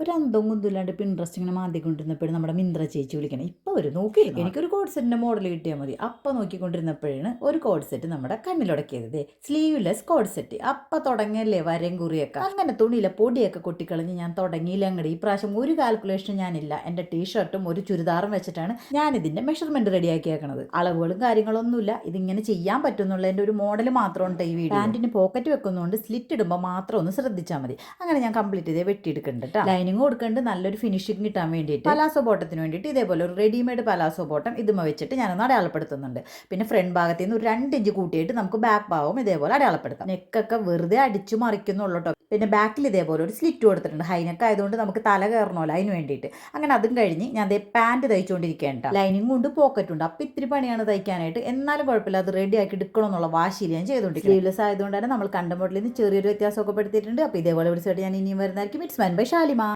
ഒരു അന്തവും കുന്തില്ലാണ്ട് ഇപ്പം ഇൻട്രസ്റ്റ് ഇങ്ങനെ മാന്തിക്കൊണ്ടിരുന്നപ്പോഴും നമ്മുടെ മിന്ത്ര ചേച്ചി വിളിക്കണം. ഇപ്പോൾ ഒരു നോക്കിയിരുന്നു എനിക്കൊരു കോഡ് സെറ്റിൻ്റെ മോഡൽ കിട്ടിയാൽ മതി. അപ്പം നോക്കിക്കൊണ്ടിരുന്നപ്പോഴാണ് ഒരു കോഡ് സെറ്റ് നമ്മുടെ കണ്ണിലുടക്കിയത്. Sleeveless code set. അപ്പം തുടങ്ങിയല്ലേ വരയും കുറിയൊക്കെ. അങ്ങനെ തുണിയിലെ പൊടിയൊക്കെ കൊട്ടിക്കളഞ്ഞ് ഞാൻ തുടങ്ങിയില്ല. അങ്ങോട്ട് ഈ പ്രാവശ്യം ഒരു കാൽക്കുലേഷനും ഞാനില്ല. എൻ്റെ ടീഷർട്ടും ഒരു ചുരിദാറും വെച്ചിട്ടാണ് ഞാൻ ഇതിൻ്റെ മെഷർമെൻറ്റ് റെഡിയാക്കിയേക്കണത്. അളവുകളും കാര്യങ്ങളൊന്നുമില്ല. ഇതിങ്ങനെ ചെയ്യാൻ പറ്റുന്നുള്ളതിൻ്റെ ഒരു മോഡൽ മാത്രമുണ്ട് ഈ വീഡിയോ. പാൻറ്റിന് പോക്കറ്റ് വെക്കുന്നതുകൊണ്ട് സ്ലിറ്റ് ഇടുമ്പോൾ മാത്രം ഒന്ന് ശ്രദ്ധിച്ചാൽ മതി. അങ്ങനെ ഞാൻ കംപ്ലീറ്റ് ചെയ്തേ വെട്ടിയെടുക്കുന്നുണ്ട് കേട്ടോ. ലൈനിങ് കൊടുക്കേണ്ട നല്ലൊരു ഫിനിഷിങ് കിട്ടാൻ വേണ്ടിയിട്ട് പലാസോ ബോട്ടത്തിന് വേണ്ടിയിട്ട് ഇതേപോലെ ഒരു റെഡിമെയ്ഡ് പലാസോ ബോട്ടം ഇതുമ വെച്ചിട്ട് ഞാനൊന്ന് അടയാളപ്പെടുത്തുന്നുണ്ട്. പിന്നെ ഫ്രണ്ട് ഭാഗത്ത് നിന്ന് ഒരു 2 ഇഞ്ച് കൂട്ടിയിട്ട് നമുക്ക് ബാക്ക് ഭാഗവും ഇതേപോലെ അടയാളപ്പെടുത്താം. നെക്കൊക്കെ വെറുതെ അടിച്ചു മറിക്കുന്നുള്ളൂ കേട്ടോ. പിന്നെ ബാക്കിൽ ഇതേപോലെ ഒരു സ്ലിറ്റ് കൊടുത്തിട്ടുണ്ട്. ഹൈനെക്ക് ആയതുകൊണ്ട് നമുക്ക് തല കയറണമല്ലോ അതിന് വേണ്ടിയിട്ട്. അങ്ങനെ അതും കഴിഞ്ഞ് ഞാൻ അതേ പാൻറ്റ് തയ്ച്ചുകൊണ്ടിരിക്കേണ്ട. ലൈനിങ് ഉണ്ട് പോക്കറ്റ് ഉണ്ട്. അപ്പം ഇത്തിരി പണിയാണ് തയ്ക്കാനായിട്ട്. എന്നാലും കുഴപ്പമില്ല, അത് റെഡി ആക്കി എടുക്കണമെന്നുള്ള വാശിയിൽ ഞാൻ ചെയ്തുകൊണ്ടിരിക്കും. സ്ലീവ്ലെസ് ആയതുകൊണ്ട് തന്നെ നമ്മൾ കണ്ട മോഡലിൽ നിന്ന് ചെറിയൊരു വ്യത്യാസമൊക്കെ പെടുത്തിയിട്ടുണ്ട്. അപ്പോൾ ഇതേപോലെ ഒരു സൈഡ് ഞാൻ ഇനിയും വരുന്നതായിരിക്കും. It's mine bye Shalimar.